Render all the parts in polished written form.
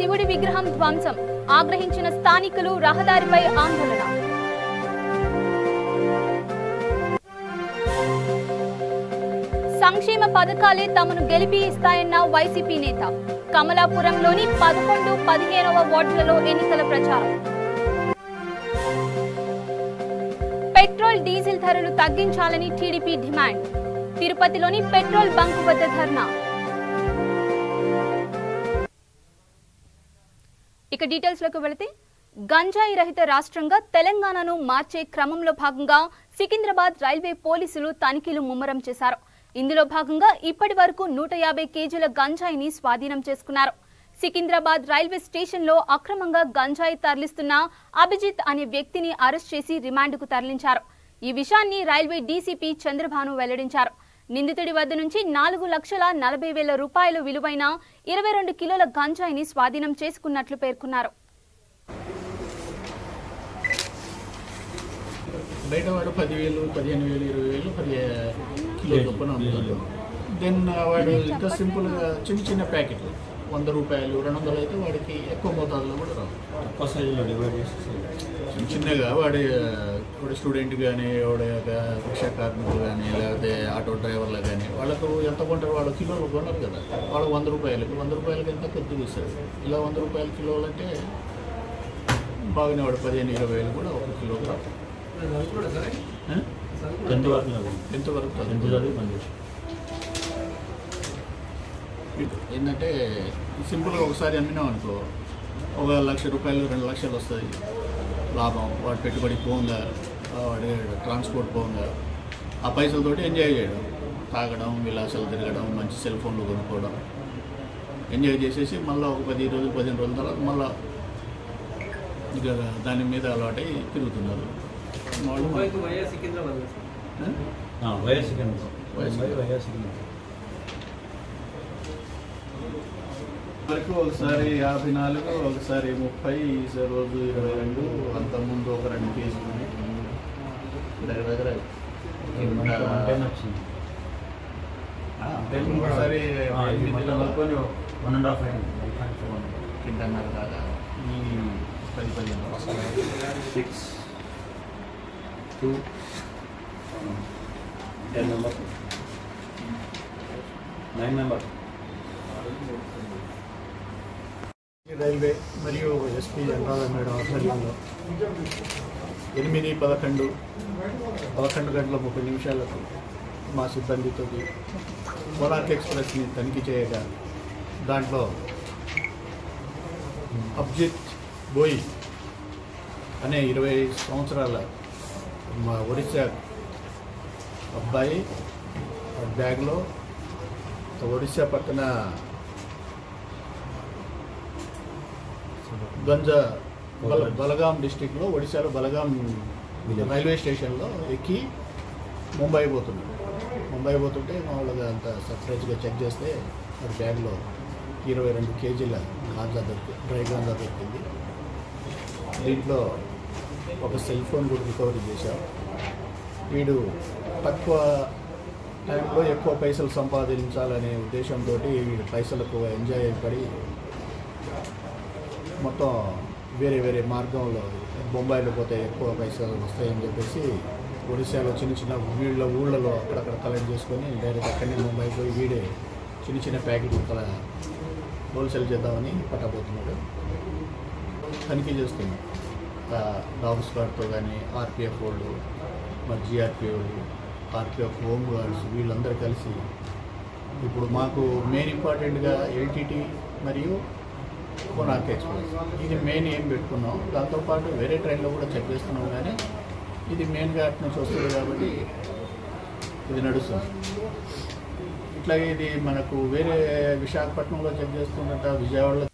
శివుడి విగ్రహం ధ్వంసం ఆగ్రహించిన స్థానికులు రహదారిపై ఆందోళన. సంక్షేమ పథకాలే తమను గెలిపి ఇస్తాయన్న వైసీపీ నేత. కమలాపురంలోని 11, 15వ వార్డులలో ఎన్నికల ప్రచారం. పెట్రోల్ డీజిల్ ధరలు తగ్గించాలని టీడీపీ డిమాండ్. తిరుపతిలోని పెట్రోల్ బంక్ వద్ద ధర్నా. ఇక డీటెయిల్స్ లోకి వెళితే, గంజాయి రహిత రాష్ట్రంగా తెలంగాణను మార్చే క్రమంలో భాగంగా సికింద్రాబాద్ రైల్వే పోలీసులు తనిఖీలు ముమ్మరం చేశారు. ఇందులో భాగంగా ఇప్పటి వరకు 150 కేజీల గంజాయిని స్వాధీనం చేసుకున్నారు. సికింద్రాబాద్ రైల్వే స్టేషన్లో అక్రమంగా గంజాయి తరలిస్తున్న అభిజిత్ అనే వ్యక్తిని అరెస్ట్ చేసి రిమాండ్కు తరలించారు. ఈ విషయాన్ని రైల్వే డీసీపీ చంద్రభాను వెల్లడించారు. నిందితుడి వద్ద నుంచి 4,40,000 రూపాయలు విలువైన 22 కిలోల గంజాయిని స్వాధీనం చేసుకున్నట్లు పేర్కొన్నారు. బయట వాడు 10,000, 15,000, 20,000, 10 కిలో చొప్పున అమ్ముతాడు. దెన్ వాడు ఇంకా సింపుల్గా చిన్న చిన్న ప్యాకెట్లు 100 రూపాయలు, 200 అయితే వాడికి ఎక్కువ మోతాదులో కూడా రావు. ఎక్కువ సైజులో డివైడ్ చేసి చిన్నగా వాడి స్టూడెంట్ కానీ, వాడి రిక్షా కార్మికులు కానీ, లేకపోతే ఆటో డ్రైవర్లు కానీ, వాళ్ళకు ఎంత కొంటారు? వాళ్ళు కిలోలు కొన్నారు కదా, వాళ్ళు 100 రూపాయలకి ఎంత కొద్దిగా ఇస్తారు. ఇలా 100 రూపాయల కిలోలు అంటే బాగానే వాడు 15,000-20,000 కూడా ఒక కిలోకి రావు. ఎంతవరకు ఏంటంటే సింపుల్గా ఒకసారి అమ్మినాం అనుకో, 1,00,000 రూపాయలు, 2 లక్షలు వస్తుంది లాభం. వాడి పెట్టుబడి పోగా, వాడి ట్రాన్స్పోర్ట్ పోగా, ఆ పైసలతోటి ఎంజాయ్ చేయడం, తాగడం, విలాసాలు తిరగడం, మంచి సెల్ ఫోన్లు కొనుక్కోవడం, ఎంజాయ్ చేసేసి మళ్ళీ ఒక 10 రోజులు 15 రోజుల తర్వాత మళ్ళీ ఇక దాని మీద అలవాటై తిరుగుతున్నారు. వరకు ఒకసారి 54, ఒకసారి 30, ఈసారి రోజు 22, అంతకుముందు ఒక 2 కేసులు దగ్గర ఒకసారి 1.5 కింటన్నర దాకా ఈ 10-15 6, 2, 10 మెంబర్స్, 9 మెంబర్స్. రైల్వే మరియు ఎస్పీ అనురాధ మేడం ఆధ్వర్యంలో 8-11 గంటల 30 నిమిషాలకు మా సిబ్బందితో కోనార్క్ ఎక్స్ప్రెస్ని తనిఖీ చేయగా దాంట్లో అభిజిత్ బోయి అనే 20 సంవత్సరాల మా ఒడిశా అబ్బాయి బ్యాగ్లో ఒడిశా పక్కన గంజా బలగాం డిస్టిక్లో, ఒడిశాలో బలగాం రైల్వే స్టేషన్లో ఎక్కి ముంబై పోతుంటే మామూలుగా అంత సర్ప్రైజ్గా చెక్ చేస్తే అది బ్యాగ్లో 22 కేజీల గాంజా డ్రై గాంజా దొరికింది. దీంట్లో ఒక సెల్ ఫోన్ కూడా రికవరీ చేశాం. వీడు తక్కువ టైంలో ఎక్కువ పైసలు సంపాదించాలనే ఉద్దేశంతో వీడు పైసలకు ఎంజాయ్ పడి మొత్తం వేరే మార్గంలో బొంబాయిలో పోతే ఎక్కువ పైసలు వస్తాయని చెప్పేసి ఒడిశాలో చిన్న ఊళ్ళలో అక్కడక్కడ కలెక్ట్ చేసుకొని డైరెక్ట్ అక్కడనే ముంబై పోయి వీడే చిన్న ప్యాకెట్లు హోల్సేల్ చేద్దామని పట్టబోతున్నాడు. తనిఖీ చేస్తున్నాం. డాగ్ స్క్వాడ్తో కానీ, ఆర్పిఎఫ్ వాళ్ళు, మరి జిఆర్పి వాళ్ళు, ఆర్పిఎఫ్ హోమ్ గార్డ్స్ వీళ్ళందరూ కలిసి ఇప్పుడు మాకు మెయిన్ ఇంపార్టెంట్గా ఎల్టీటీ మరియు కోనార్క్ ఎక్స్ప్రెస్ ఇది మెయిన్ ఏం పెట్టుకున్నాం. దాంతోపాటు వేరే ట్రైన్లో కూడా చెక్ చేస్తున్నాం, కానీ ఇది మెయిన్గా అటు నుంచి వస్తుంది కాబట్టి ఇది నడుస్తుంది. ఇట్లాగే ఇది మనకు వేరే విశాఖపట్నంలో చెక్ చేస్తున్నట్టు విజయవాడలో.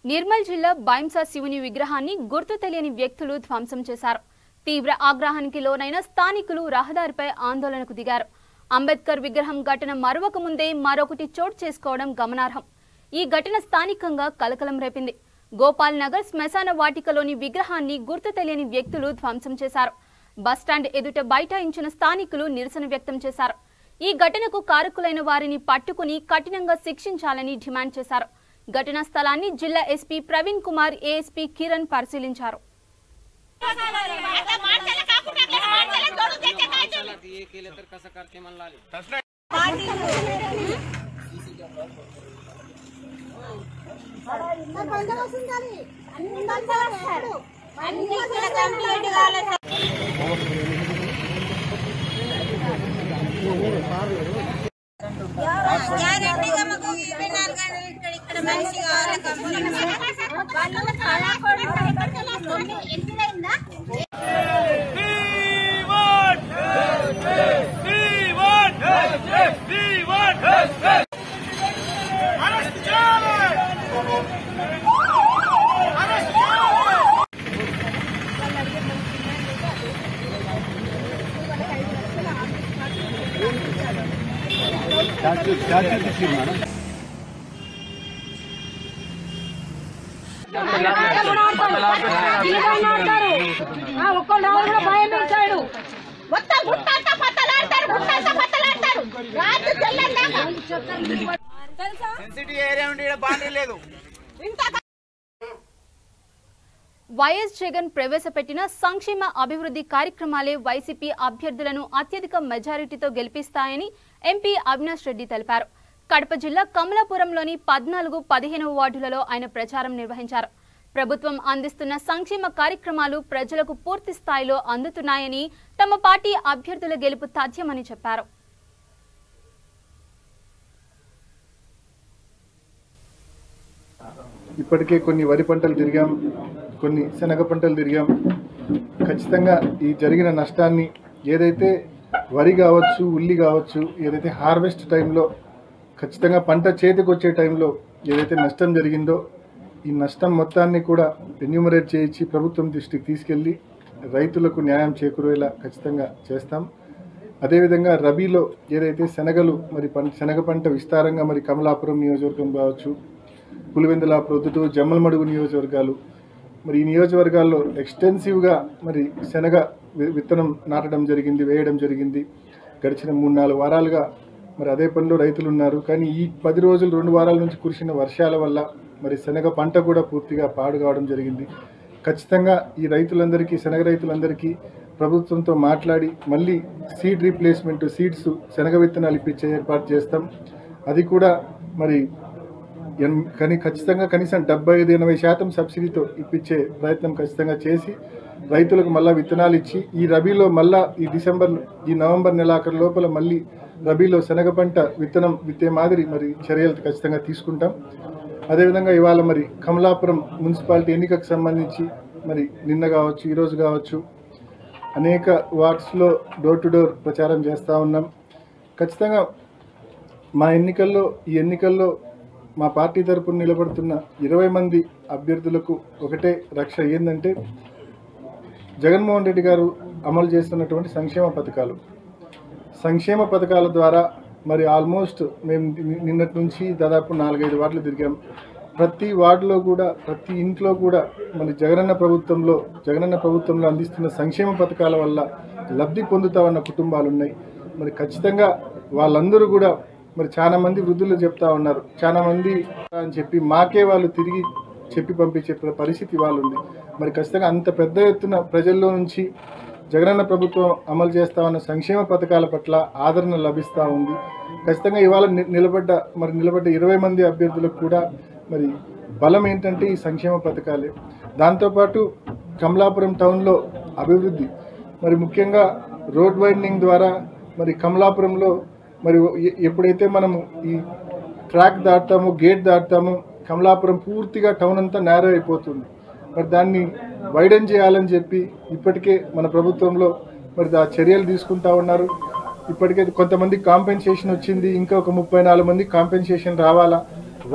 నిర్మల్ జిల్లా బైంసా శివుని విగ్రహాన్ని గుర్తు తెలియని వ్యక్తులు ధ్వంసం చేశారు. తీవ్ర ఆగ్రహానికి లోనైన స్థానికులు రహదారిపై ఆందోళనకు దిగారు. అంబేద్కర్ విగ్రహం ఘటన మరొక ముందే మరొకటి చోటు చేసుకోవడం గమనార్హం. ఈ ఘటన స్థానికంగా కలకలం రేపింది. గోపాల్ నగర్ శ్మశాన వాటికలోని విగ్రహాన్ని గుర్తు తెలియని వ్యక్తులు ధ్వంసం చేశారు. బస్టాండ్ ఎదుట బైఠాయించిన స్థానికులు నిరసన వ్యక్తం చేశారు. ఈ ఘటనకు కారకులైన వారిని పట్టుకుని కఠినంగా శిక్షించాలని డిమాండ్ చేశారు. ఘటనా స్థలాన్ని జిల్లా ఎస్పీ ప్రవీణ్ కుమార్, ఏఎస్పీ కిరణ్ పరిశీలించారు. వైఎస్ జగన్ ప్రవేశపెట్టిన సంక్షేమ అభివృద్ధి కార్యక్రమాలే వైసీపీ అభ్యర్థులను అత్యధిక మెజారిటీతో గెలిపిస్తాయని ఎంపీ అవినాష్ రెడ్డి తెలిపారు. కడప జిల్లా కమలాపురంలోని 14, 15వ వార్డులలో ఆయన ప్రచారం నిర్వహించారు. ప్రభుత్వం అందిస్తున్న సంక్షేమ కార్యక్రమాలు ప్రజలకు పూర్తి స్థాయిలో అందుతున్నాయని, తమ పార్టీ అభ్యర్థుల గెలుపు తథ్యమని చెప్పారు. ఇప్పటికే కొన్ని వరి పంటలు తిరిగాం, కొన్ని శనగ పంటలు తిరిగాం. ఖచ్చితంగా ఈ జరిగిన నష్టాన్ని ఏదైతే వరి కావచ్చు, ఉల్లి కావచ్చు, ఏదైతే హార్వెస్ట్ టైంలో ఖచ్చితంగా పంట చేతికి వచ్చే టైంలో ఏదైతే నష్టం జరిగిందో ఈ నష్టం మొత్తాన్ని కూడా ఎన్యూమరేట్ చేయించి ప్రభుత్వం దృష్టికి తీసుకెళ్ళి రైతులకు న్యాయం చేకూరేలా ఖచ్చితంగా చేస్తాం. అదేవిధంగా రబీలో ఏదైతే శనగలు మరి శనగ పంట విస్తారంగా మరి కమలాపురం నియోజకవర్గం కావచ్చు, పులివెందుల, ప్రొద్దుటూరు, జమ్మలమడుగు నియోజకవర్గాలు, మరి ఈ నియోజకవర్గాల్లో ఎక్స్టెన్సివ్గా మరి శనగ విత్తనం నాటడం జరిగింది, వేయడం జరిగింది. గడిచిన 3-4 వారాలుగా మరి అదే పనిలో రైతులు ఉన్నారు. కానీ ఈ 10 రోజులు 2 వారాల నుంచి కురిసిన వర్షాల వల్ల మరి శనగ పంట కూడా పూర్తిగా పాడు కావడం జరిగింది. ఖచ్చితంగా ఈ రైతులందరికీ, శనగ రైతులందరికీ ప్రభుత్వంతో మాట్లాడి మళ్ళీ సీడ్ రీప్లేస్మెంట్, సీడ్స్, శనగ విత్తనాలు ఇప్పించే ఏర్పాటు చేస్తాం. అది కూడా మరి కానీ ఖచ్చితంగా కనీసం 75-80% సబ్సిడీతో ఇప్పించే ప్రయత్నం ఖచ్చితంగా చేసి రైతులకు మళ్ళీ విత్తనాలు ఇచ్చి ఈ రబీలో మళ్ళీ ఈ నవంబర్ నెలాఖరు లోపల మళ్ళీ రబీలో శనగ పంట విత్తనం విత్తే మాదిరి మరి చర్యలు ఖచ్చితంగా తీసుకుంటాం. అదేవిధంగా ఇవాళ మరి కమలాపురం మున్సిపాలిటీ ఎన్నికకు సంబంధించి మరి నిన్న కావచ్చు, ఈరోజు కావచ్చు అనేక వార్డ్స్లో డోర్ టు డోర్ ప్రచారం చేస్తూ ఉన్నాం. ఖచ్చితంగా ఈ ఎన్నికల్లో మా పార్టీ తరపున నిలబడుతున్న 20 మంది అభ్యర్థులకు ఒకటే రక్ష ఏంటంటే జగన్మోహన్ రెడ్డి గారు అమలు చేస్తున్నటువంటి సంక్షేమ పథకాల ద్వారా మరి ఆల్మోస్ట్ మేము నిన్నటి నుంచి దాదాపు 4-5 వార్డులు తిరిగాం. ప్రతి వార్డులో కూడా, ప్రతి ఇంట్లో కూడా మరి జగనన్న ప్రభుత్వంలో అందిస్తున్న సంక్షేమ పథకాల వల్ల లబ్ధి పొందుతా ఉన్న కుటుంబాలు ఉన్నాయి. మరి ఖచ్చితంగా వాళ్ళందరూ కూడా మరి చాలా మంది వృద్ధులు చెప్తా ఉన్నారు, చాలా మంది అని చెప్పి మాకే వాళ్ళు తిరిగి చెప్పి పంపించే పరిస్థితి వాళ్ళు ఉంది. మరి ఖచ్చితంగా అంత పెద్ద ఎత్తున ప్రజల్లో నుంచి జగనన్న ప్రభుత్వం అమలు చేస్తా ఉన్న సంక్షేమ పథకాల పట్ల ఆదరణ లభిస్తూ ఉంది. ఖచ్చితంగా ఇవాళ నిలబడ్డ 20 మంది అభ్యర్థులకు కూడా మరి బలం ఏంటంటే ఈ సంక్షేమ పథకాలే. దాంతోపాటు కమలాపురం టౌన్లో అభివృద్ధి, మరి ముఖ్యంగా రోడ్ వైడనింగ్ ద్వారా మరి కమలాపురంలో మరి ఎప్పుడైతే మనము ఈ ట్రాక్ దాటుతామో, గేట్ దాటుతామో, కమలాపురం పూర్తిగా టౌన్ అంతా నేరో అయిపోతుంది. మరి దాన్ని వైడెన్ చేయాలని చెప్పి ఇప్పటికే మన ప్రభుత్వంలో మరి ఆ చర్యలు తీసుకుంటా ఉన్నారు. ఇప్పటికే కొంతమంది కాంపెన్సేషన్ వచ్చింది, ఇంకా ఒక 34 మంది కాంపెన్సేషన్ రావాలా,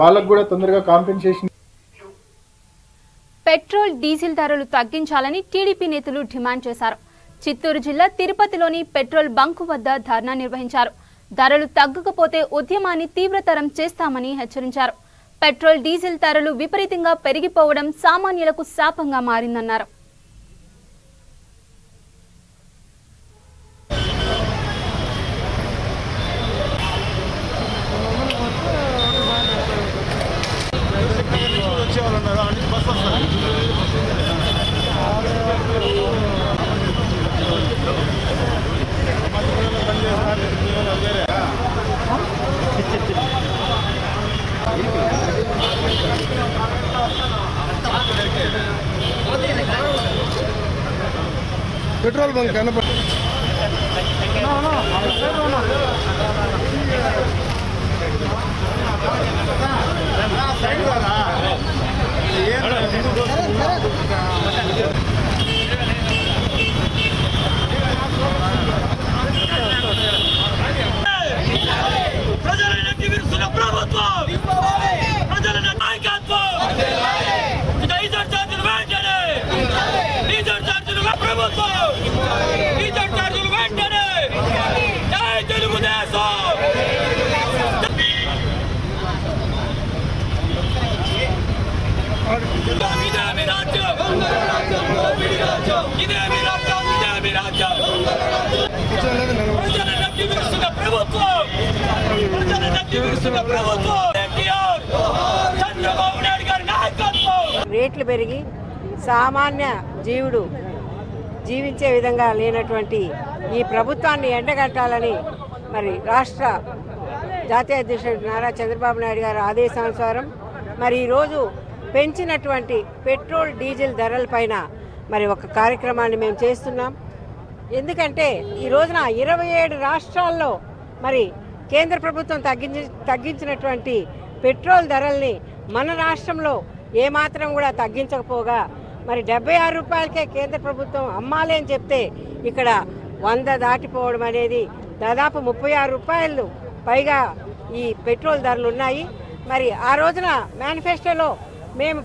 వాళ్ళకు కూడా తొందరగా కాంపెన్సేషన్. పెట్రోల్, డీజిల్ ధరలు తగ్గించాలని టీడీపీ నేతలు డిమాండ్ చేశారు. చిత్తూరు జిల్లా తిరుపతిలోని పెట్రోల్ బంకు వద్ద ధర్నా నిర్వహించారు. ధరలు తగ్గకపోతే ఉద్యమాన్ని తీవ్రతరం చేస్తామని హెచ్చరించారు. పెట్రోల్, డీజిల్ ధరలు విపరీతంగా పెరిగిపోవడం సామాన్యులకు శాపంగా మారిందన్నారు. పెట్రోల్ బంక్ కనపడ రేట్లు పెరిగి సామాన్య జీవుడు జీవించే విధంగా లేనటువంటి ఈ ప్రభుత్వాన్ని ఎండగట్టాలని మరి రాష్ట్ర జాతీయ అధ్యక్షుడు నారా చంద్రబాబు నాయుడు గారి ఆదేశానుసారం మరి ఈరోజు పెంచినటువంటి పెట్రోల్ డీజిల్ ధరలపైన మరి ఒక కార్యక్రమాన్ని మేము చేస్తున్నాం. ఎందుకంటే ఈ రోజున 27 రాష్ట్రాల్లో మరి కేంద్ర ప్రభుత్వం తగ్గించినటువంటి పెట్రోల్ ధరల్ని మన రాష్ట్రంలో ఏమాత్రం కూడా తగ్గించకపోగా మరి 76 రూపాయలకే కేంద్ర ప్రభుత్వం అమ్మాలి అని చెప్తే ఇక్కడ 100 దాటిపోవడం అనేది దాదాపు 36 రూపాయలు పైగా ఈ పెట్రోల్ ధరలు ఉన్నాయి. మరి ఆ రోజున మేనిఫెస్టోలో మేము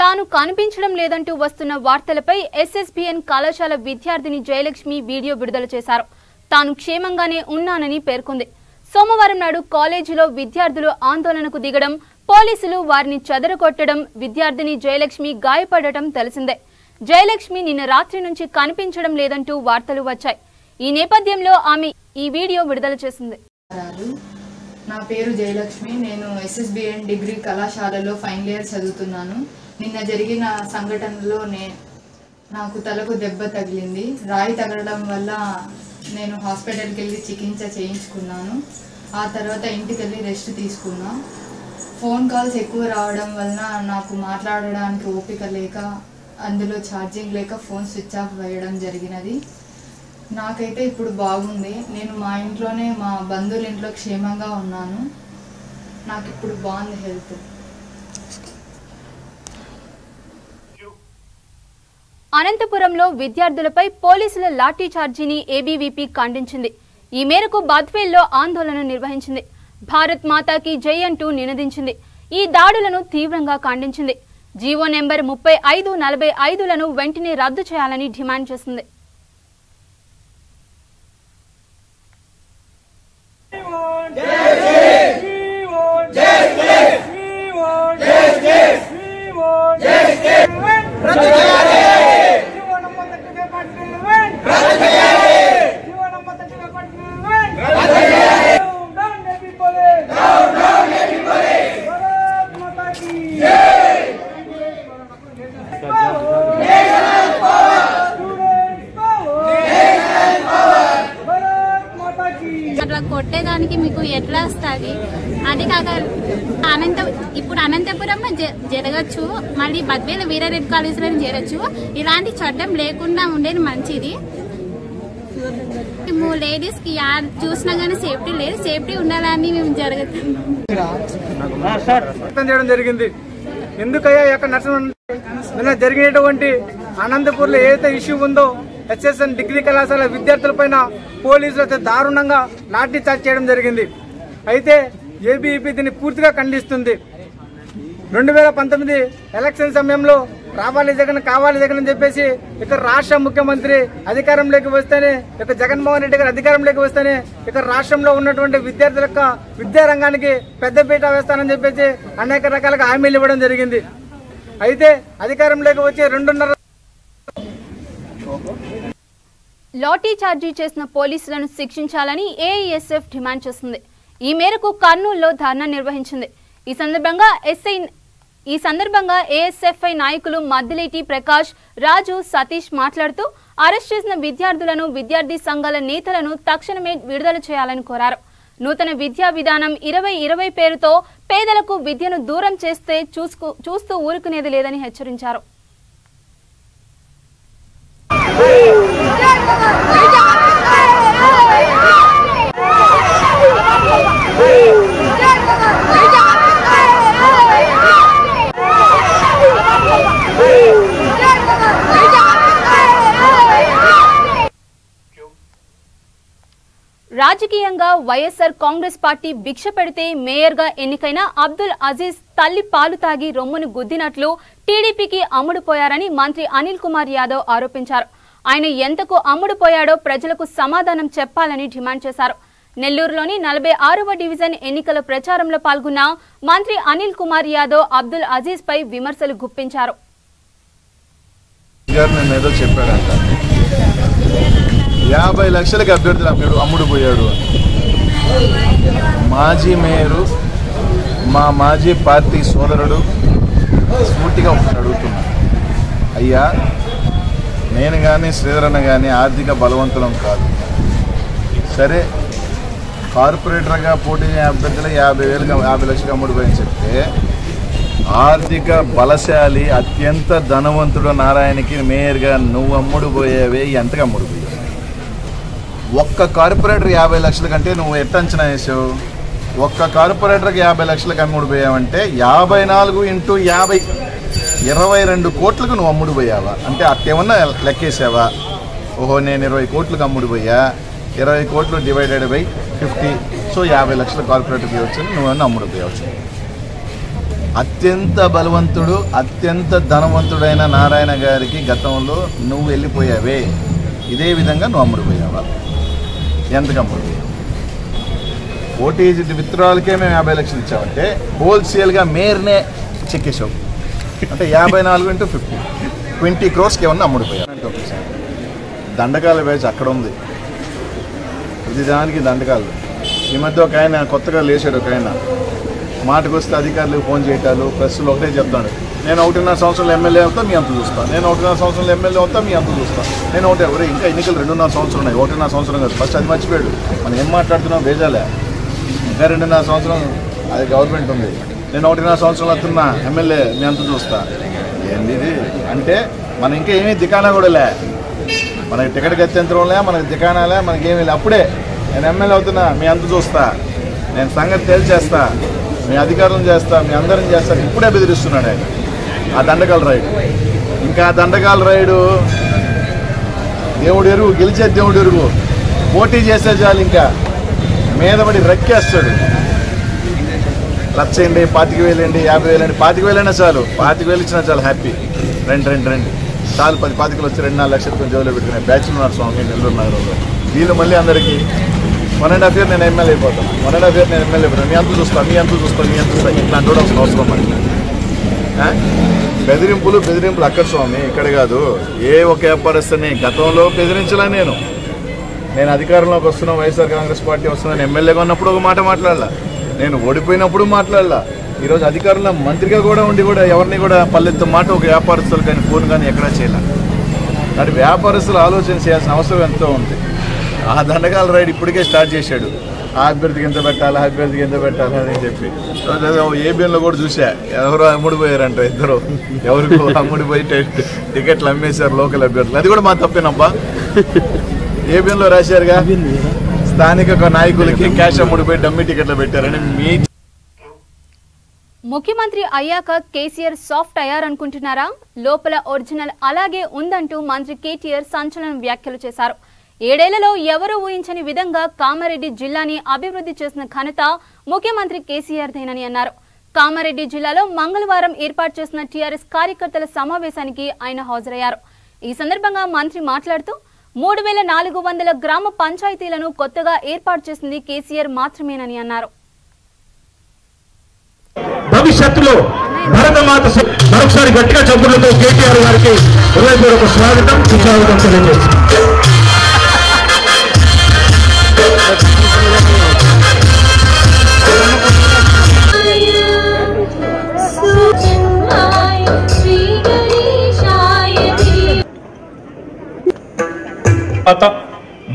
తాను కనిపించడం లేదంటూ వస్తున్న వార్తలపై ఎస్ఎస్బిఎన్ కళాశాల విద్యార్థిని జయలక్ష్మి వీడియో విడుదల చేశారు. తాను క్షేమంగానే ఉన్నానని పేర్కొంది. సోమవారం నాడు కాలేజీలో విద్యార్థులు ఆందోళనకు దిగడం, పోలీసులు వారిని చెదరగొట్టడం, విద్యార్థిని జయలక్ష్మి గాయపడటం తెలిసిందే. జయలక్ష్మి నిన్న రాత్రి నుంచి కనిపించడం లేదంటూ వార్తలు వచ్చాయి. ఈ నేపథ్యంలో ఆమె ఈ వీడియో విడుదల చేసింది. నా పేరు జయలక్ష్మి. నేను ఎస్ఎస్బిఎన్ డిగ్రీ కళాశాలలో ఫైనల్ ఇయర్ చదువుతున్నాను. నిన్న జరిగిన సంఘటనలో నాకు తలకు దెబ్బ తగిలింది. రాయి తగలడం వల్ల నేను హాస్పిటల్కి వెళ్ళి చికిత్స చేయించుకున్నాను. ఆ తర్వాత ఇంటికి వెళ్ళి రెస్ట్ తీసుకున్నా. ఫోన్ కాల్స్ ఎక్కువ రావడం వలన నాకు మాట్లాడడానికి ఓపిక లేక, అందులో ఛార్జింగ్ లేక ఫోన్ స్విచ్ ఆఫ్ వేయడం జరిగినది. నాకైతే ఇప్పుడు బాగుంది. నేను మా ఇంట్లోనే, మా బంధువుల ఇంట్లో క్షేమంగా ఉన్నాను. నాకు ఇప్పుడు బాగుంది హెల్త్. అనంతపురంలో విద్యార్థులపై పోలీసుల లాఠీ చార్జీని ఏబీవీపీ ఖండించింది. ఈ మేరకు బద్వేల్లో ఆందోళన నిర్వహించింది. భారత్ మాతాకి జై అంటూ నినదించింది. ఈ దాడులను తీవ్రంగా ఖండించింది. జీవో నెంబర్ 3545లను వెంటనే రద్దు చేయాలని డిమాండ్ చేసింది. అట్లా కొట్టేదానికి మీకు ఎట్లా వస్తుంది? అది కాక ఇప్పుడు అనంతపురంలో జరగచ్చు, మళ్ళీ బద్వేలు వీరారెడ్డి కాలేజీలో జరగచ్చు. ఇలాంటి చట్టం లేకుండా ఉండేది మంచిది. మేము లేడీస్ కి చూసినా గానీ సేఫ్టీ లేదు. సేఫ్టీ ఉండాలని మేము చేయడం జరిగింది. ఎందుకయ్యా యొక్క నిన్న జరిగినటువంటి అనంతపూర్లో ఏదైతే ఇష్యూ ఉందో, ఎస్ఎస్ఎన్ డిగ్రీ కళాశాల విద్యార్థులపైన పోలీసులు దారుణంగా లాఠీ చార్జ్ చేయడం జరిగింది. అయితే ఏబీవీపీ దీన్ని పూర్తిగా ఖండిస్తుంది. 2019 ఎలక్షన్ సమయంలో రావాలి జగన్ కావాలి జగన్ అని చెప్పేసి ఇక్కడ రాష్ట్ర ముఖ్యమంత్రి అధికారంలోకి వస్తేనే, ఇక జగన్మోహన్ రెడ్డి గారు అధికారంలోకి వస్తేనే ఇక్కడ రాష్ట్రంలో ఉన్నటువంటి విద్యార్థుల యొక్క విద్యారంగానికి పెద్దపీట వేస్తానని చెప్పేసి అనేక రకాలుగా హామీలు ఇవ్వడం జరిగింది. అయితే అధికారంలోకి వచ్చి 2.5 లాఠీ చార్జీ చేసిన పోలీసులను శిక్షించాలని ఏఐఎస్ఎఫ్ డిమాండ్ చేసింది. ఈ మేరకు కర్నూలులో ధర్నా నిర్వహించింది. ఈ సందర్భంగా ఏఎస్ఎఫ్ఐ నాయకులు మద్దిలేటి ప్రకాష్, రాజు, సతీష్ మాట్లాడుతూ అరెస్ట్ చేసిన విద్యార్థులను, విద్యార్థి సంఘాల నేతలను తక్షణమే విడుదల చేయాలని కోరారు. నూతన విద్యా విధానం 2020 పేరుతో పేదలకు విద్యను దూరం చేస్తే చూస్తూ ఊరుకునేది లేదని హెచ్చరించారు. రాజకీయంగా వైఎస్ఆర్ కాంగ్రెస్ పార్టీ భిక్ష పెడితే మేయర్గా ఎన్నికైన అబ్దుల్ అజీజ్ తల్లి పాలు తాగి రొమ్మును గుద్దినట్లు టీడీపీకి అమ్ముడుపోయారని మంత్రి అనిల్ కుమార్ యాదవ్ ఆరోపించారు. ఆయన ఎంతకు అమ్ముడుపోయాడో ప్రజలకు సమాధానం చెప్పాలని డిమాండ్ చేశారు. నెల్లూరులోని 46వ డివిజన్ ఎన్నికల ప్రచారంలో పాల్గొన్న మంత్రి అనిల్ కుమార్ యాదవ్ అబ్దుల్ అజీజ్ పై విమర్శలు గుప్పించారు. 50 లక్షలకు అభ్యర్థి అమ్ముడు పోయాడు. మాజీ మేయరు మా మాజీ పార్టీ సోదరుడు స్ఫూర్తిగా ఒకటి అడుగుతున్నాడు. అయ్యా, నేను కానీ శ్రీధరన్న కానీ ఆర్థిక బలవంతులం కాదు. సరే, కార్పొరేటర్గా పోటీ అభ్యర్థులు 50 లక్షలకు అమ్ముడు పోయని చెప్తే ఆర్థిక బలశాలి అత్యంత ధనవంతుడు నారాయణకి మేయర్గా నువ్వు అమ్ముడు పోయేవే ఎంతగా అమ్ముడు పోయావు? ఒక్క కార్పొరేటర్ 50 లక్షల కంటే నువ్వు ఎట్ట అంచనా వేసావు? ఒక్క కార్పొరేటర్కి 50 లక్షలకు అమ్ముడు పోయావంటే 54 × 50 22 కోట్లకు నువ్వు అమ్ముడు పోయావా? అంటే అట్టేమన్నా లెక్కేసావా? ఓహో, నేను 20 కోట్లకు అమ్ముడు పోయా, 20 కోట్లు డివైడెడ్ బై 50, సో 50 లక్షల కార్పొరేటర్కి వచ్చి నువ్వన్నా అమ్ముడు పోయావచ్చు. అత్యంత బలవంతుడు అత్యంత ధనవంతుడైన నారాయణ గారికి గతంలో నువ్వు వెళ్ళిపోయావే, ఇదే విధంగా నువ్వు అమ్ముడు పోయావా? ఎంతకు అమ్ముడు పోయావు? ఓటీజీ విత్డ్రాల్కే మేము 50 లక్షలు ఇచ్చామంటే హోల్సేల్గా మేయర్నే చెక్కేసావు. అంటే 54 × 50 20 crores ఏమన్నా అమ్ముడు పోయావు. దండకాల బ్యాచ్ అక్కడ ఉంది, ఇది దానికి దండకాలు. ఈ మధ్య ఒక ఆయన కొత్తగా లేచాడు, ఒక ఆయన మాటకు వస్తే అధికారులకు ఫోన్ చేయటాలు, ప్రెస్లో ఒకటే చెప్తాడు, నేను 1.5 సంవత్సరాలు ఎమ్మెల్యే అవుతా మీ అంత చూస్తాను, నేను 1.5 సంవత్సరాలు ఎమ్మెల్యే అవుతా మీ అంత చూస్తాను, నేను ఒకటే ఎవరు ఇంకా ఎన్నికలు 2.5 సంవత్సరాలు ఉన్నాయి, 1.5 సంవత్సరం కాదు. ఫస్ట్ అది మర్చిపోయాడు. మనం ఏం మాట్లాడుతున్నాం బేజాలే, ఇంకా 2.5 సంవత్సరం అది గవర్నమెంట్ ఉంది, నేను 1.5 సంవత్సరాలు వస్తున్నా ఎమ్మెల్యే మీ అంత చూస్తా. ఏంది ఇది అంటే మనం ఇంకా ఏమీ దికానా కూడా లే, మనకి టికెట్ గత్యంతరంలే, మనకి దికానాలే, మనకేమీ లే. అప్పుడే నేను ఎమ్మెల్యే అవుతున్నా మీ అంత చూస్తా, నేను సంగతి తేల్చేస్తా, మీ అధికారులను చేస్తా, మీ అందరం చేస్తా, ఇప్పుడే బెదిరిస్తున్నాడు ఆయన. ఆ దండకాల రైడు, ఇంకా ఆ దండకాల రైడు దేవుడు ఎరుగు, గెలిచే దేవుడు ఎరుగు, పోటీ చేసే చాలు ఇంకా మీద పడి రక్కేస్తాడు. లక్షండి, 25,000 అండి, 50,000 అండి, 25,000 చాలు, 25,000 ఇచ్చినా చాలు, హ్యాపీ. రండి చాలు. 10 వచ్చి 2-4 లక్షలు కొంచెం జోలో పెట్టుకునే బ్యాచ్లు ఉన్నారు స్వామి నెల్లూరు నగరంలో. వీళ్ళు మళ్ళీ అందరికీ 1.5 year నేను ఎమ్మెల్యే అయిపోతాను, 1.5 year నేను ఎమ్మెల్యే అయిపోతాను, మీ అంత చూస్తా. ఇట్లాంటి కూడా అవసరం అవసరం మనకి. బెదిరింపులు అక్కడ స్వామి, ఇక్కడ కాదు. ఏ ఒక వ్యాపారస్తుని గతంలో బెదిరించలే నేను అధికారంలోకి వస్తున్నా, వైఎస్ఆర్ కాంగ్రెస్ పార్టీ వస్తున్నాను, ఎమ్మెల్యేగా ఉన్నప్పుడు ఒక మాట మాట్లాడాల, నేను ఓడిపోయినప్పుడు మాట్లాడాల, ఈరోజు అధికారంలో మంత్రిగా కూడా ఉండి కూడా ఎవరిని కూడా పల్లెత్తు మాట ఒక వ్యాపారస్తులు కానీ ఫోన్ కానీ ఎక్కడా చేయాల. కాబట్టి వ్యాపారస్తులు ఆలోచన చేయాల్సిన అవసరం ఎంతో ఉంది. ఆ దండకాల రైడ్ ఇప్పటికే స్టార్ట్ చేశాడు. ఆ అభ్యర్థికి ఎంత పెట్టాలి అని చెప్పి ఏబిఎన్లో కూడా చూసా, ఎవరో అమ్ముడిపోయారంట, ఇద్దరు ఎవరికి అమ్ముడిపోయి టికెట్లు అమ్మేశారు లోకల్ అభ్యర్థులు. అది కూడా మా తప్పేనబ్బా. ఏబిఎన్లో రాశారుగా, స్థానిక నాయకులకి క్యాష్ అమ్ముడిపోయి డమ్మీ టికెట్లు పెట్టారని. మీ ముఖ్యమంత్రి అయ్యాక కేసీఆర్ సాఫ్ట్ అయ్యారనుకుంటున్నారా? లోపల ఒరిజినల్ అలాగే ఉందంటూ మంత్రి కేటీఆర్ సంచలన వ్యాఖ్యలు చేశారు. 7 ఏళ్లలో ఎవరూ ఊహించని విధంగా కామారెడ్డి జిల్లాని అభివృద్ధి చేసిన ఘనత ముఖ్యమంత్రి కేసీఆర్దేనని అన్నారు. కామారెడ్డి జిల్లాలో మంగళవారం ఏర్పాటు చేసిన టీఆర్ఎస్ కార్యకర్తల సమావేశానికి ఆయన హాజరయ్యారు. ఈ సందర్భంగా మంత్రి మాట్లాడుతూ 3,400 గ్రామ పంచాయతీలను కొత్తగా ఏర్పాటు చేసింది కేసీఆర్ మాత్రమేనని అన్నారు. భవిష్యత్తులో భారతమాత మరొకసారి గట్టిగా చప్పులతో కేటీఆర్ గారికి హృదయపూర్వక స్వాగతం సుస్వాగతం తెలియజేస్తుంది.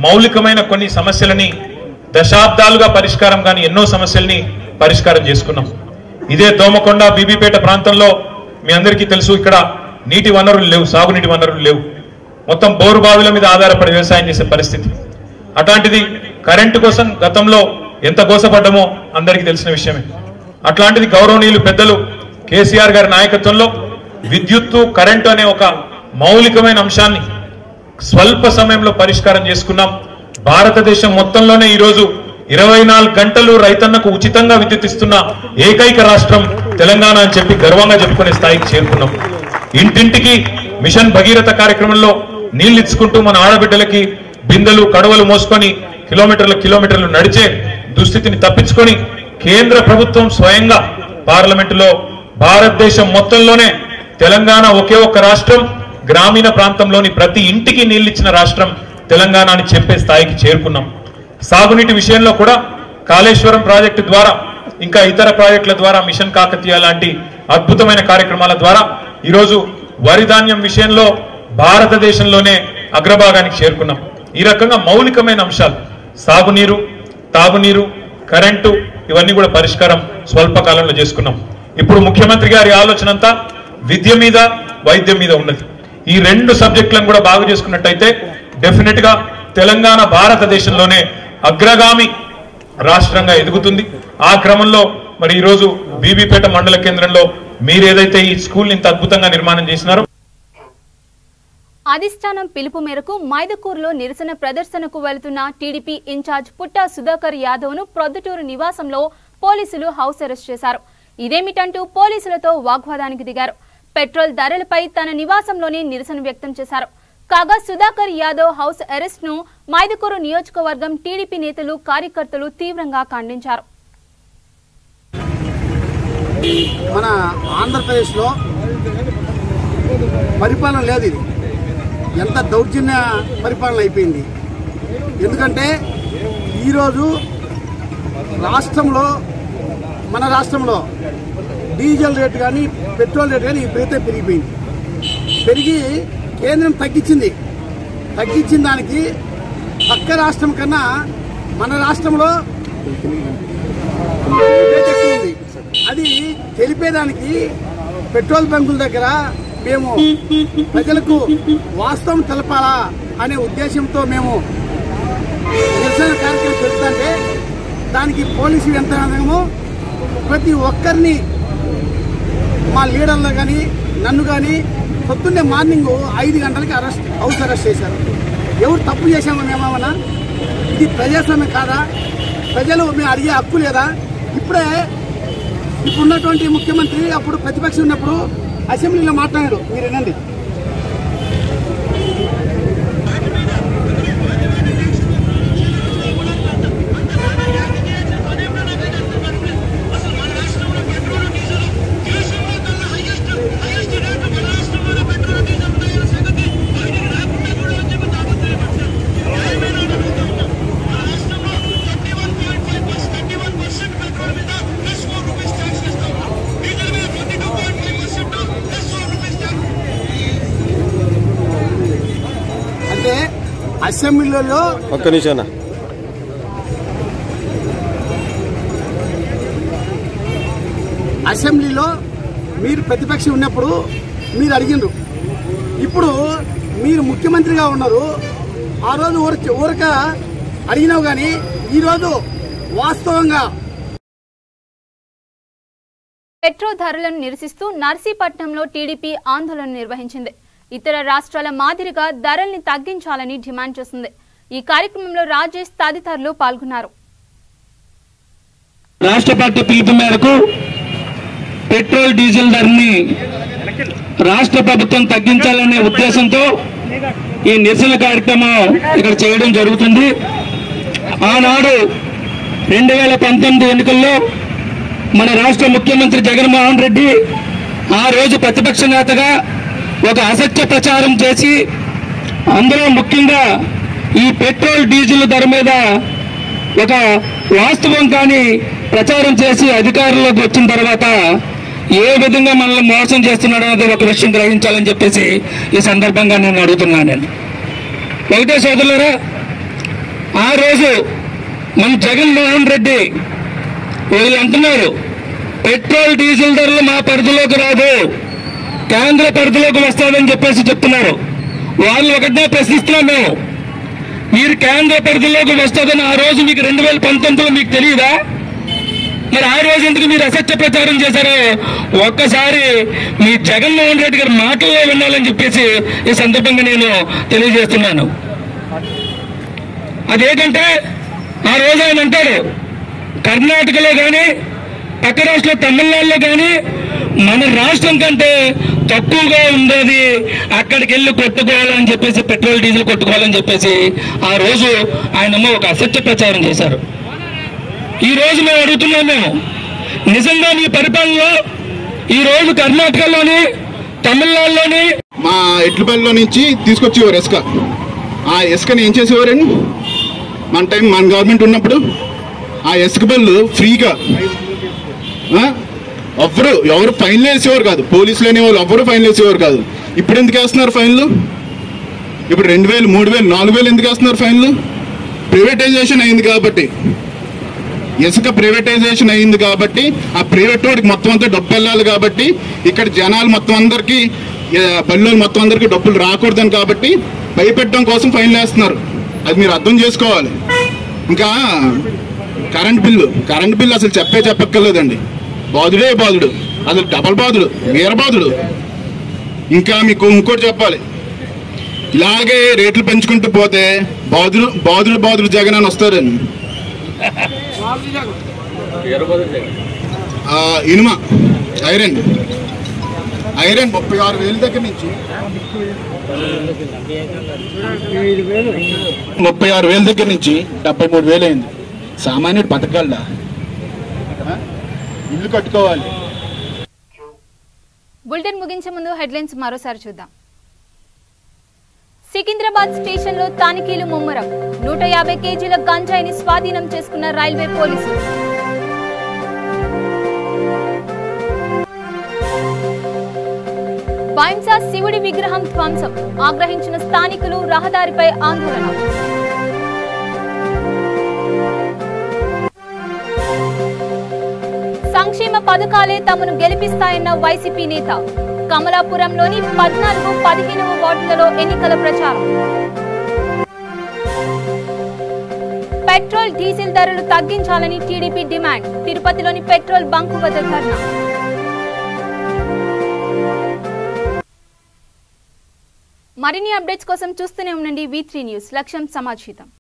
మౌలికమైన కొన్ని సమస్యలని దశాబ్దాలుగా పరిష్కారం కాని ఎన్నో సమస్యల్ని పరిష్కారం చేసుకున్నాం. ఇదే దోమకొండ బీబీపేట ప్రాంతంలో మీ అందరికీ తెలుసు, ఇక్కడ నీటి వనరులు లేవు, సాగునీటి వనరులు లేవు. మొత్తం బోరు బావిల మీద ఆధారపడి వ్యవసాయం చేసే పరిస్థితి. అట్లాంటిది కరెంటు కోసం గతంలో ఎంత గోసపడ్డమో అందరికీ తెలిసిన విషయమే. అట్లాంటిది గౌరవనీయులు పెద్దలు కేసీఆర్ గారి నాయకత్వంలో విద్యుత్తు, కరెంటు అనే ఒక మౌలికమైన అంశాన్ని స్వల్ప సమయంలో పరిష్కారం చేసుకున్నాం. భారతదేశం మొత్తంలోనే ఈరోజు 24 గంటలు రైతన్నకు ఉచితంగా విద్యుత్ ఇస్తున్న ఏకైక రాష్ట్రం తెలంగాణ అని చెప్పి గర్వంగా చెప్పుకునే స్థాయికి చేరుకున్నాం. ఇంటింటికి మిషన్ భగీరథ కార్యక్రమంలో నీళ్లు ఇచ్చుకుంటూ మన ఆడబిడ్డలకి బిందెలు కడవలు మోసుకొని కిలోమీటర్లు నడిచే దుస్థితిని తప్పించుకొని కేంద్ర ప్రభుత్వం స్వయంగా పార్లమెంటులో భారతదేశం మొత్తంలోనే తెలంగాణ ఒకే ఒక్క రాష్ట్రం, గ్రామీణ ప్రాంతంలోని ప్రతి ఇంటికి నీళ్లు ఇచ్చిన రాష్ట్రం తెలంగాణ అని చెప్పే స్థాయికి చేరుకున్నాం. సాగునీటి విషయంలో కూడా కాళేశ్వరం ప్రాజెక్టు ద్వారా ఇంకా ఇతర ప్రాజెక్టుల ద్వారా మిషన్ కాకతీయ లాంటి అద్భుతమైన కార్యక్రమాల ద్వారా ఈరోజు వరి ధాన్యం విషయంలో భారతదేశంలోనే అగ్రభాగానికి చేరుకున్నాం. ఈ రకంగా మౌలికమైన అంశాలు సాగునీరు, తాగునీరు, కరెంటు ఇవన్నీ కూడా పరిష్కారం స్వల్పకాలంలో చేసుకున్నాం. ఇప్పుడు ముఖ్యమంత్రి గారి ఆలోచన అంతా విద్య మీద, వైద్యం మీద ఉన్నది. ఈ 2 సబ్జెక్టులను కూడా బాగు చేసుకున్నట్టయితే డెఫినెట్ గా తెలంగాణ భారతదేశంలోనే అగ్రగామి రాష్ట్రంగా ఎదుగుతుంది. ఆ క్రమంలో మరి ఈరోజు బీబీపేట మండల కేంద్రంలో మీరు ఏదైతే ఈ స్కూల్ ఇంత అద్భుతంగా నిర్మాణం చేసినారో, అధిష్టానం పిలుపు మేరకు మైదకూరులో నిరసన ప్రదర్శనకు వెళుతున్న టీడీపీ ఇన్ఛార్జ్ పుట్టా సుధాకర్ యాదవ్ ను ప్రొద్దుటూరు నివాసంలో పోలీసులు హౌస్ అరెస్ట్ చేశారు. ఇదేమిటంటూ పోలీసులతో వాగ్వాదానికి దిగారు. పెట్రోల్ ధరలపై తన నివాసంలోనే నిరసన వ్యక్తం చేశారు. కాగా సుధాకర్ యాదవ్ హౌస్ అరెస్ట్ ను మైదకూరు నియోజకవర్గం టీడీపీ నేతలు, కార్యకర్తలు తీవ్రంగా ఖండించారు. మన ఆంధ్రప్రదేశ్లో పరిపాలన లేదు. ఇది ఎంత దౌర్జన్య పరిపాలన అయిపోయింది. ఎందుకంటే ఈరోజు మన రాష్ట్రంలో డీజిల్ రేటు కానీ పెట్రోల్ రేటు కానీ విపరీతంగా పెరిగిపోయింది. పెరిగి కేంద్రం తగ్గించిన దానికి పక్క రాష్ట్రం కన్నా మన రాష్ట్రంలో రేట్ ఎక్కువ ఉంది. అది తెలిపేదానికి పెట్రోల్ బంకుల దగ్గర మేము ప్రజలకు వాస్తవం తెలపాలా అనే ఉద్దేశంతో మేము నిరసన కార్యక్రమం చేస్తుంటే దానికి పోలీసు యంత్రాంగము ప్రతి ఒక్కరిని, మా లీడర్లు కానీ నన్ను కానీ పొద్దున్నే మార్నింగ్ 5 గంటలకి హౌస్ అరెస్ట్ చేశారు. ఎవరు తప్పు చేశామో మేమేమన్నా? ఇది ప్రజాస్వామ్యం కాదా? ప్రజలు మేము అడిగే హక్కు లేదా? ఇప్పుడున్నటువంటి ముఖ్యమంత్రి అప్పుడు ప్రతిపక్షం ఉన్నప్పుడు అసెంబ్లీలో మాట్లాడాడు, మీరు వినండి. అసెంబ్లీలో ఒక్క నిమిషం అసెంబ్లీలో మీరు ప్రతిపక్షం ఉన్నప్పుడు మీరు అడిగినారు. ఇప్పుడు మీరు ముఖ్యమంత్రిగా ఉన్నారు. ఆ రోజు ఊరక అడిగినావు కానీ ఈరోజు వాస్తవంగా పెట్రోల్ ధరలను నిరసిస్తూ నర్సీపట్నంలో టీడీపీ ఆందోళన నిర్వహించింది. ఇతర రాష్ట్రాల మాదిరిగా ధరల్ని తగ్గించాలని డిమాండ్ చేసింది. ఈ కార్యక్రమంలో రాజేష్ తదితరులు పాల్గొన్నారు. రాష్ట్ర పార్టీ పిలుపు మేరకు పెట్రోల్ డీజిల్ ధరని రాష్ట్ర ప్రభుత్వం తగ్గించాలనే ఉద్దేశంతో ఈ నిరసన కార్యక్రమం ఇక్కడ చేయడం జరుగుతుంది. ఆనాడు 2019 ఎన్నికల్లో మన రాష్ట్ర ముఖ్యమంత్రి జగన్మోహన్ రెడ్డి ఆ రోజు ప్రతిపక్ష నేతగా ఒక అసత్య ప్రచారం చేసి అందులో ముఖ్యంగా ఈ పెట్రోల్ డీజిల్ ధర మీద ఒక వాస్తవం కానీ ప్రచారం చేసి అధికారంలోకి వచ్చిన తర్వాత ఏ విధంగా మనల్ని మోసం చేస్తున్నాడు అనేది ఒక విషయం గ్రహించాలని చెప్పేసి ఈ సందర్భంగా నేను అడుగుతున్నాను. ఒకటే సోదరులారా, ఆ రోజు మన జగన్మోహన్ రెడ్డి వీళ్ళు అంటున్నారు పెట్రోల్ డీజిల్ ధరలు మా పరిధిలోకి రాదు, కేంద్ర పరిధిలోకి వస్తాదని చెప్పేసి చెప్తున్నారు. వాళ్ళు ఒకటే ప్రశ్నిస్తున్నాం మేము, మీరు కేంద్ర పరిధిలోకి వస్తుందని ఆ రోజు మీకు 2019లో మీకు తెలియదా? మరి ఆ రోజు ఎందుకు మీరు అసత్య ప్రచారం చేశారో ఒక్కసారి మీ జగన్మోహన్ రెడ్డి గారి మాటల్లో వినాలని చెప్పేసి ఈ సందర్భంగా నేను తెలియజేస్తున్నాను. అదేంటంటే ఆ రోజు ఆయన అంటారు కర్ణాటకలో కానీ పక్క రాష్ట్రంలో తమిళనాడులో కానీ మన రాష్ట్రం కంటే తక్కువగా ఉండేది, అక్కడికి వెళ్ళి కొట్టుకోవాలని చెప్పేసి పెట్రోల్ డీజిల్ కొట్టుకోవాలని చెప్పేసి ఆ రోజు ఆయనమ్మ ఒక అసత్య ప్రచారం చేశారు. ఈ రోజు మేము అడుగుతున్నాం, మేము నిజంగా మీ పరిపాలనలో ఈ రోజు కర్ణాటకలోని తమిళనాడులోని మా ఎడ్లపల్లిలో నుంచి తీసుకొచ్చేవారు ఇసుక. ఆ ఇసుకని ఏం చేసేవారండి మన టైం మన గవర్నమెంట్ ఉన్నప్పుడు? ఆ ఇసుక బళ్ళు ఫ్రీగా ఎవరు ఫైన్లు వేసేవారు కాదు, పోలీసులు అనేవాళ్ళు ఎవరు ఫైన్లు వేసేవారు కాదు. ఇప్పుడు ఎందుకు వేస్తున్నారు ఫైన్లు? ఇప్పుడు 2000, 3000, 4000 ఎందుకు వేస్తున్నారు ఫైన్లు? ప్రైవేటైజేషన్ అయింది కాబట్టి, ఇసుక ప్రైవేటైజేషన్ అయింది కాబట్టి ఆ ప్రైవేట్ వాడికి మొత్తం అంతా డబ్బు వెళ్ళాలి కాబట్టి ఇక్కడ జనాలు మొత్తం అందరికీ బళ్ళు మొత్తం అందరికీ డబ్బులు రాకూడదని కాబట్టి భయపెట్టడం కోసం ఫైన్లు వేస్తున్నారు. అది మీరు అర్థం చేసుకోవాలి. ఇంకా కరెంట్ బిల్లు అసలు చెప్పక్కర్లేదండి. బాధుడే బాధుడు, అసలు డబల్ బాధుడు, వీరబాధుడు. ఇంకా మీకు ఇంకోటి చెప్పాలి, ఇలాగే రేట్లు పెంచుకుంటూ పోతే బాధుడు జగన్ అని వస్తారని. ఇనుమ ఐరన్ 36,000 దగ్గర నుంచి 36,000 దగ్గర నుంచి 73,000 అయింది. సామాన్యుడు బతకగలడా? ఇల్లు కట్టుకోవాలి. బులెటిన్ ముగించే ముందు హెడ్లైన్స్ మరోసారి చూద్దాం. సికింద్రాబాద్ స్టేషన్లో తనిఖీలు ముమ్మరం. 150 కేజీల గంజాయిని స్వాధీనం చేసుకున్న రైల్వే పోలీసులు. బైంసా శివుడి విగ్రహం ధ్వంసం. ఆగ్రహించిన స్థానికులు రహదారిపై ఆందోళన. సంక్షేమ పథకాలే తమను గెలిపిస్తాయన్న వైసీపీ నేత. కమలాపురంలోని 14, 15వ వార్డులలో ఎన్నికల ప్రచారం. పెట్రోల్ డీజిల్ ధరలు తగ్గించాలని టీడీపీ డిమాండ్. తిరుపతిలోని పెట్రోల్ బంకు వద్ద ధర్నా. మరిన్ని అప్డేట్స్ కోసం చూస్తూనే ఉండండి V3 న్యూస్. లక్ష్యం సమాచారం.